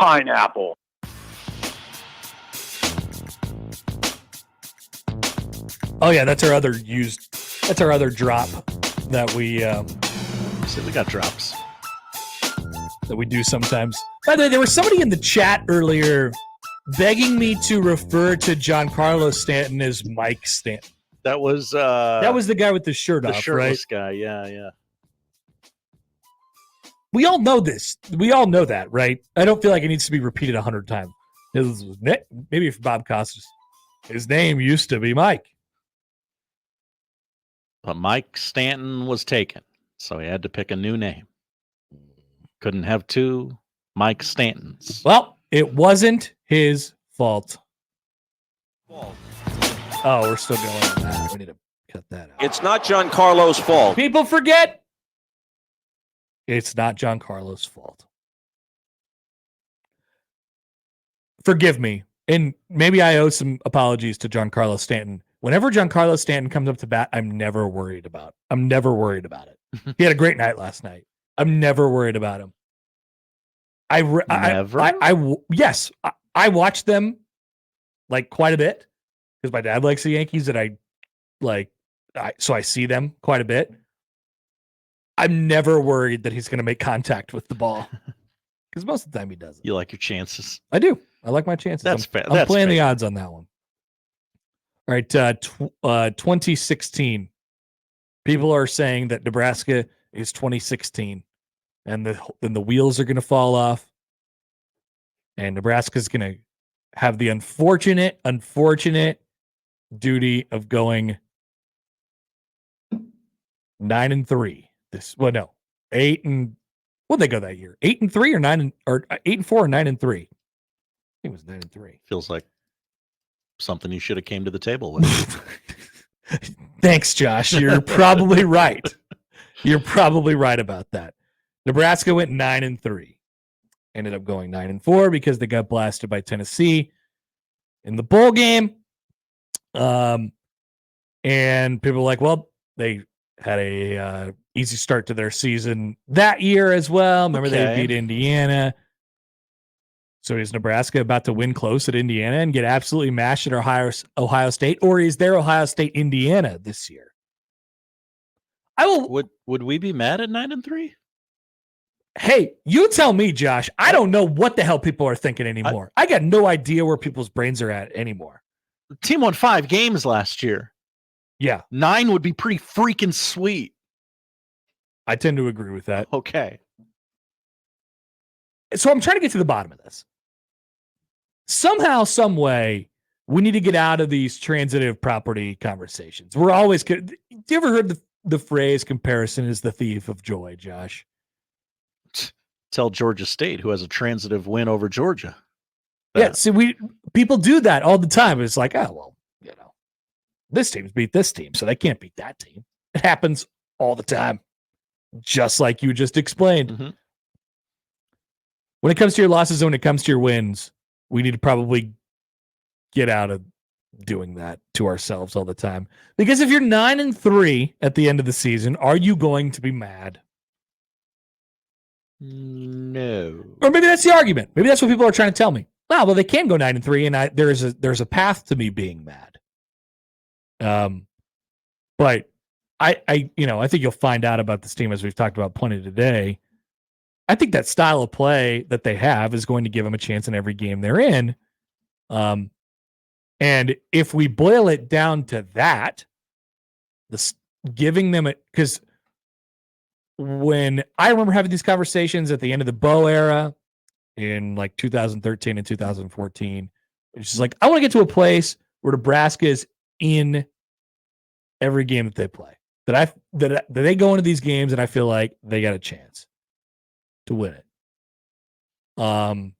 pineapple. Oh yeah, that's our other drop that we So we got drops that we do sometimes. By the way, there was somebody in the chat earlier begging me to refer to Giancarlo Stanton as Mike Stanton. That was the guy with the shirt off, shirtless right? guy. Yeah. We all know this. We all know that, right? I don't feel like it needs to be repeated 100 times. Maybe for Bob Costas, his name used to be Mike. But Mike Stanton was taken, so he had to pick a new name. Couldn't have two Mike Stantons. Well, it wasn't his fault. Oh, we're still going on that. We need to cut that out. It's not Giancarlo's fault. People forget. It's not Giancarlo's fault. Forgive me. And maybe I owe some apologies to Giancarlo Stanton. Whenever Giancarlo Stanton comes up to bat, I'm never worried about it. He had a great night last night. I'm never worried about him. Yes, I watch them like quite a bit because my dad likes the Yankees, and so I see them quite a bit. I'm never worried that he's going to make contact with the ball because most of the time he doesn't. You like your chances? I do. I like my chances. That's fair. I'm playing the odds on that one. All right, 2016. People are saying that Nebraska is 2016, and then the wheels are going to fall off, and Nebraska's going to have the unfortunate duty of going 9-3. 8 and what'd they go that year? 8-3 or 8-4 or 9-3? I think it was 9-3. Feels like something you should have came to the table with. Thanks, Josh. You're probably right. You're probably right about that. Nebraska went 9-3. Ended up going 9-4 because they got blasted by Tennessee in the bowl game. And people were like, well, they had a easy start to their season that year as well. Remember, they beat Indiana. So is Nebraska about to win close at Indiana and get absolutely mashed at Ohio State? Or is there Ohio State Indiana this year? Would we be mad at 9-3? Hey, you tell me, Josh. I don't know what the hell people are thinking anymore. I got no idea where people's brains are at anymore. The team won 5 games last year. Yeah. 9 would be pretty freaking sweet. I tend to agree with that. Okay. So I'm trying to get to the bottom of this. Somehow, some way, we need to get out of these transitive property conversations. We're always. Do you ever heard the phrase "comparison is the thief of joy," Josh? Tell Georgia State, who has a transitive win over Georgia. Yeah, see, people do that all the time. It's like, oh well, this team's beat this team, so they can't beat that team. It happens all the time, just like you just explained. Mm-hmm. When it comes to your losses and when it comes to your wins, we need to probably get out of doing that to ourselves all the time. Because if you're 9-3 at the end of the season, are you going to be mad? No. Or maybe that's the argument. Maybe that's what people are trying to tell me. Well, they can go 9-3, and there's a path to me being mad. But I think you'll find out about this team as we've talked about plenty today. I think that style of play that they have is going to give them a chance in every game they're in. And if we boil it down to that, giving them because when I remember having these conversations at the end of the Bo era in like 2013 and 2014, it's just like, I want to get to a place where Nebraska is in every game that they play, that they go into these games and I feel like they got a chance to win it. And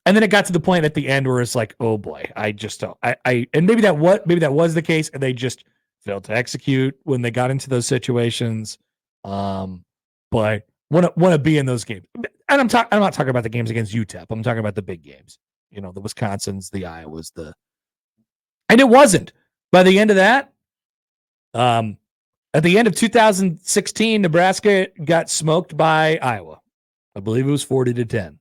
then it got to the point at the end where it's like, oh boy, I just don't. And maybe that was the case, and they just failed to execute when they got into those situations. But want to be in those games. And I'm not talking about the games against UTEP. I'm talking about the big games. The Wisconsins, the Iowas, and it wasn't. By the end of that, at the end of 2016, Nebraska got smoked by Iowa. I believe it was 40-10.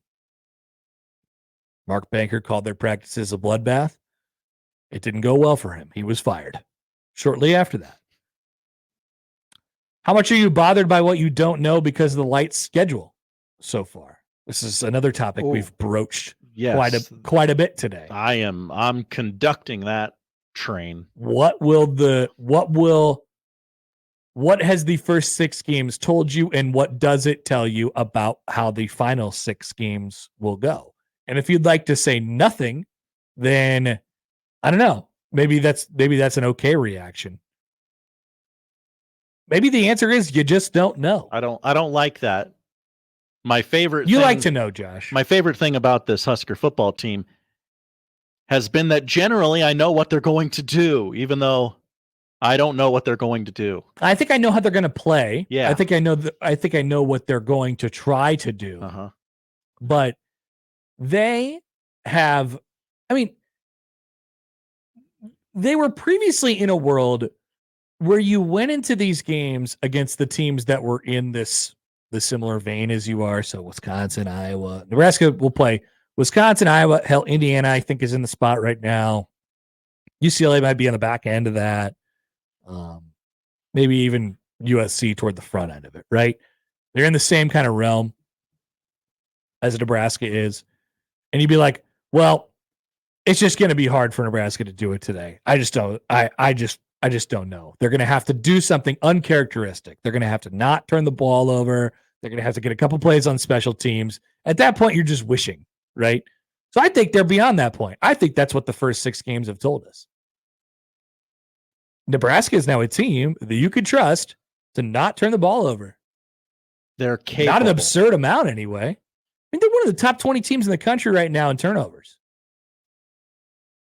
Mark Banker called their practices a bloodbath. It didn't go well for him. He was fired shortly after that. How much are you bothered by what you don't know because of the light schedule so far? This is another topic we've broached quite a bit today. I'm conducting that train. What has the first 6 games told you, and what does it tell you about how the final 6 games will go? And if you'd like to say nothing, then I don't know. Maybe that's an okay reaction. Maybe the answer is you just don't know. I don't like that. My favorite You thing, like to know, Josh. My favorite thing about this Husker football team has been that generally I know what they're going to do, even though I don't know what they're going to do. I think I know how they're going to play. Yeah. I think I know what they're going to try to do. Uh-huh. But they have, I mean, they were previously in a world where you went into these games against the teams that were in the similar vein as you are. So Wisconsin, Iowa, Nebraska will play Wisconsin, Iowa. Hell, Indiana, I think, is in the spot right now. UCLA might be on the back end of that. Maybe even USC toward the front end of it, right? They're in the same kind of realm as Nebraska is. And you'd be like, well, it's just going to be hard for Nebraska to do it today. I just don't know. They're going to have to do something uncharacteristic. They're going to have to not turn the ball over. They're going to have to get a couple plays on special teams. At that point, you're just wishing, right? So I think they're beyond that point. I think that's what the first 6 games have told us. Nebraska is now a team that you could trust to not turn the ball over. They're capable. Not an absurd amount, anyway. I mean, they're one of the top 20 teams in the country right now in turnovers.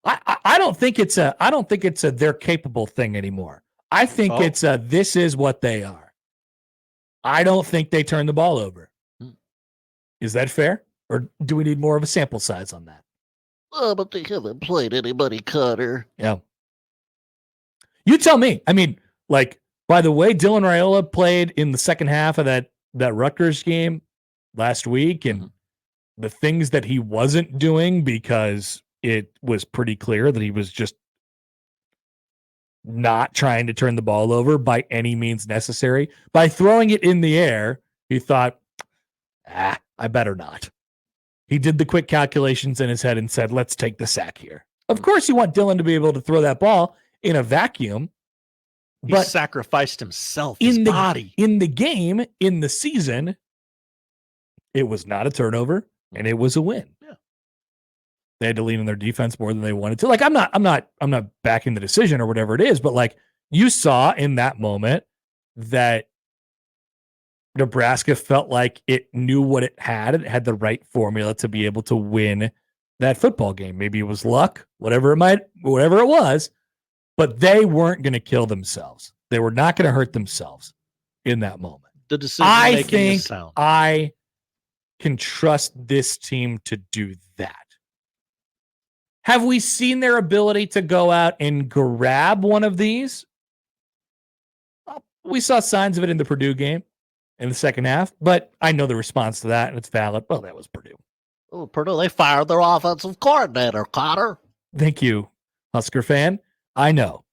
I don't think it's a they're capable thing anymore. I think it's a this is what they are. I don't think they turn the ball over. Is that fair? Or do we need more of a sample size on that? Oh, but they haven't played anybody, Cutter. Yeah. You tell me. I mean, like, by the way, Dylan Raiola played in the second half of that Rutgers game last week, and the things that he wasn't doing because it was pretty clear that he was just not trying to turn the ball over by any means necessary. By throwing it in the air, he thought, I better not. He did the quick calculations in his head and said, let's take the sack here. Of course, you want Dylan to be able to throw that ball in a vacuum. But he sacrificed himself, his body. In the game, in the season, it was not a turnover, and it was a win. Yeah. They had to lean on their defense more than they wanted to. Like, I'm not backing the decision or whatever it is, but like you saw in that moment that Nebraska felt like it knew what it had. It had the right formula to be able to win that football game. Maybe it was luck, whatever it was, but they weren't going to kill themselves. They were not going to hurt themselves in that moment. The decision making is sound. I can trust this team to do that. Have we seen their ability to go out and grab one of these? We saw signs of it in the Purdue game in the second half, but I know the response to that, and it's valid. Well, that was Purdue. Oh, Purdue, they fired their offensive coordinator, Cotter. Thank you, Husker fan. I know.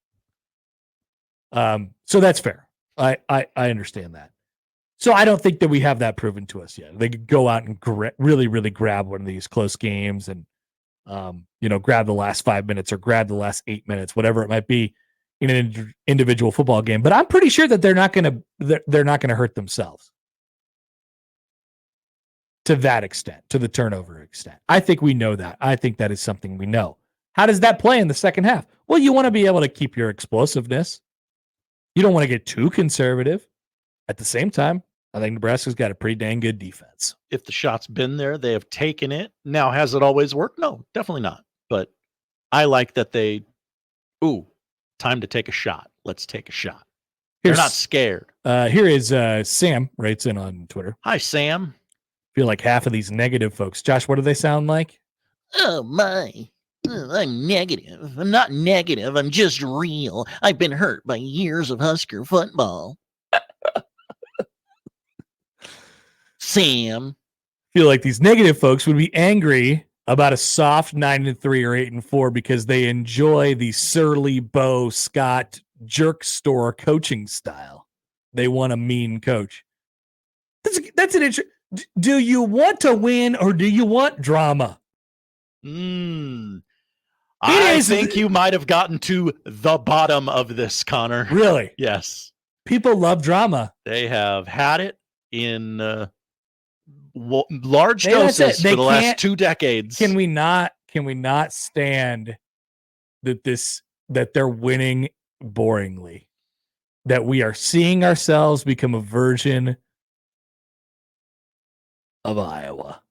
So that's fair. I understand that. So I don't think that we have that proven to us yet. They could go out and really, really grab one of these close games and, grab the last 5 minutes or grab the last 8 minutes, whatever it might be in an individual football game. But I'm pretty sure that they're not going to hurt themselves to that extent, to the turnover extent. I think we know that. I think that is something we know. How does that play in the second half? Well, you want to be able to keep your explosiveness. You don't want to get too conservative. At the same time, I think Nebraska's got a pretty dang good defense. If the shot's been there, they have taken it. Now, has it always worked? No, definitely not. But I like that time to take a shot. Let's take a shot. They're not scared. Here is Sam writes in on Twitter. Hi, Sam. Feel like half of these negative folks. Josh, what do they sound like? Oh, my. I'm negative. I'm not negative. I'm just real. I've been hurt by years of Husker football. Sam. Feel like these negative folks would be angry about a soft 9-3 or 8-4 because they enjoy the surly Bo Scott jerk store coaching style. They want a mean coach. That's an interesting. Do you want to win or do you want drama? I think you might have gotten to the bottom of this, Connor. Really? Yes. People love drama. They have had it in large doses for the last 2 decades. Can we not stand that they're winning boringly? That we are seeing ourselves become a version of Iowa.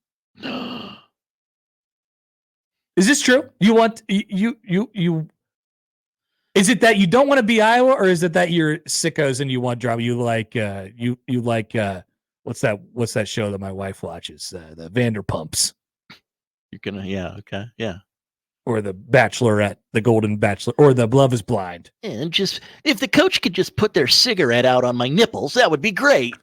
Is this true? You want you is it that you don't want to be Iowa, or is it that you're sickos and you want drama? You like what's that show that my wife watches? The Vanderpumps. You're gonna okay. Yeah. Or the Bachelorette, the Golden Bachelor, or the Love is Blind. And just if the coach could just put their cigarette out on my nipples, that would be great.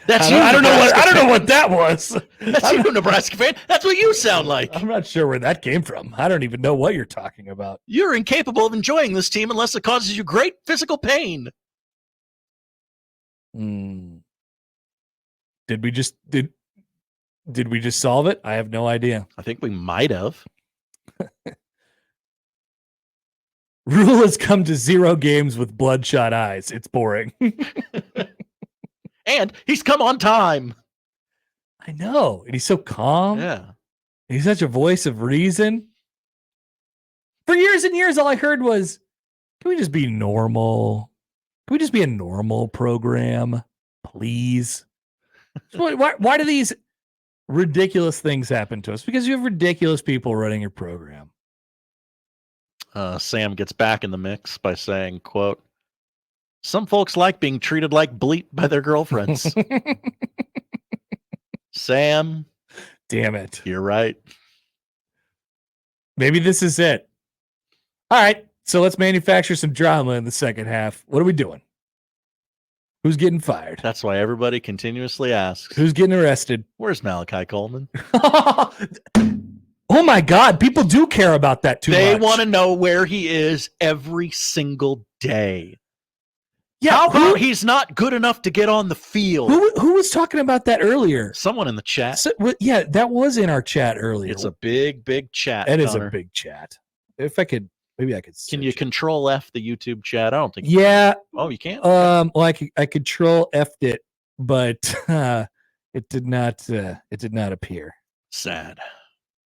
That's I don't know what that was. That's you, Nebraska fan. That's what you sound like. I'm not sure where that came from. I don't even know what you're talking about. You're incapable of enjoying this team unless it causes you great physical pain. Did we just solve it? I have no idea. I think we might have. Rule has come to 0 games with bloodshot eyes. It's boring. And he's come on time. I know. And he's so calm. Yeah. He's such a voice of reason. For years and years, all I heard was, can we just be normal? Can we just be a normal program? Please. Why do these ridiculous things happen to us? Because you have ridiculous people running your program. Sam gets back in the mix by saying, quote, "Some folks like being treated like bleep by their girlfriends." Sam. Damn it. You're right. Maybe this is it. All right. So let's manufacture some drama in the second half. What are we doing? Who's getting fired? That's why everybody continuously asks, who's getting arrested? Where's Malachi Coleman? Oh my God. People do care about that too much. They want to know where he is every single day. Yeah, how about he's not good enough to get on the field? Who was talking about that earlier? Someone in the chat. Yeah, that was in our chat earlier. It's a big, big chat. It is a big chat. If I could, maybe I could. Can you Control F the YouTube chat? I don't think. Yeah. Oh, you can't. Well, I Control F'd it, but it did not. It did not appear. Sad.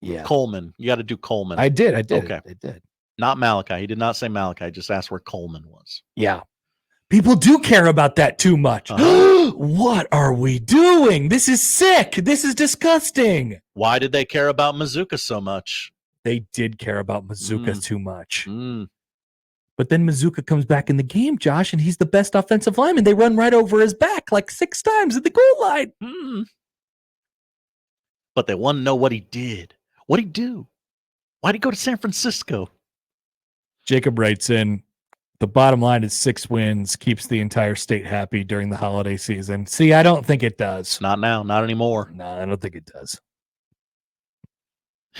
Yeah. Coleman. You got to do Coleman. I did. Okay. I did. Not Malachi. He did not say Malachi. Just asked where Coleman was. Yeah. People do care about that too much. What are we doing? This is sick. This is disgusting. Why did they care about Mazuka so much? They did care about Mazuka too much. But then Mazuka comes back in the game, Josh, and he's the best offensive lineman. They run right over his back like 6 times at the goal line. But they want to know what he did. What'd he do? Why'd he go to San Francisco? Jacob writes in, the bottom line is 6 wins keeps the entire state happy during the holiday season. See, I don't think it does. Not now. Not anymore. No, I don't think it does.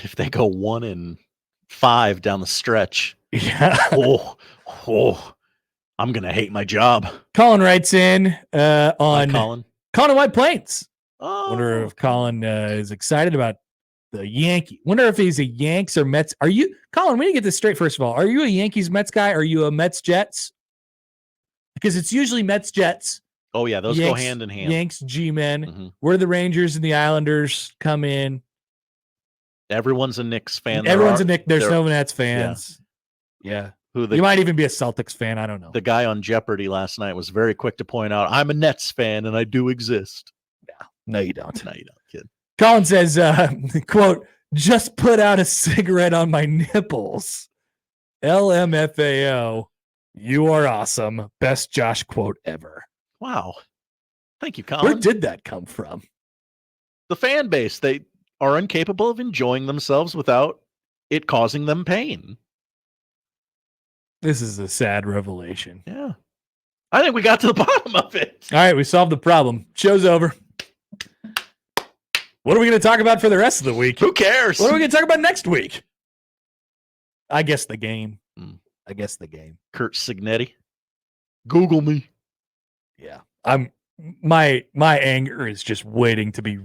If they go 1-5 down the stretch, yeah. I'm gonna hate my job. Colin writes in on Colin White Plains. Oh. Wonder if Colin is excited about the Yankee. Wonder if he's a Yanks or Mets. Are you, Colin? We need to get this straight. First of all, are you a Yankees Mets guy? Or are you a Mets Jets? Because it's usually Mets Jets. Oh yeah, those Yanks, go hand in hand. Yanks G-men. Where the Rangers and the Islanders come in. Everyone's a Knicks fan. Everyone's a Knicks. There's no Nets fans. Yeah. You might even be a Celtics fan. I don't know. The guy on Jeopardy last night was very quick to point out, I'm a Nets fan and I do exist. Yeah. No, you don't. No, you don't, kid. Colin says, quote, just put out a cigarette on my nipples. LMFAO. You are awesome. Best Josh quote ever. Wow. Thank you, Colin. Where did that come from? The fan base. They are incapable of enjoying themselves without it causing them pain. This is a sad revelation. Yeah. I think we got to the bottom of it. All right, we solved the problem. Show's over. What are we going to talk about for the rest of the week? Who cares? What are we going to talk about next week? I guess the game. I guess the game. Kurt Signetti. Google me. Yeah. My anger is just waiting to be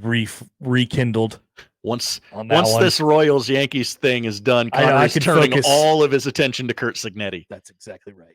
rekindled. Once on that one. this Royals Yankees thing is done, I Connor's could turning focus. all of his attention to Kurt Signetti. That's exactly right.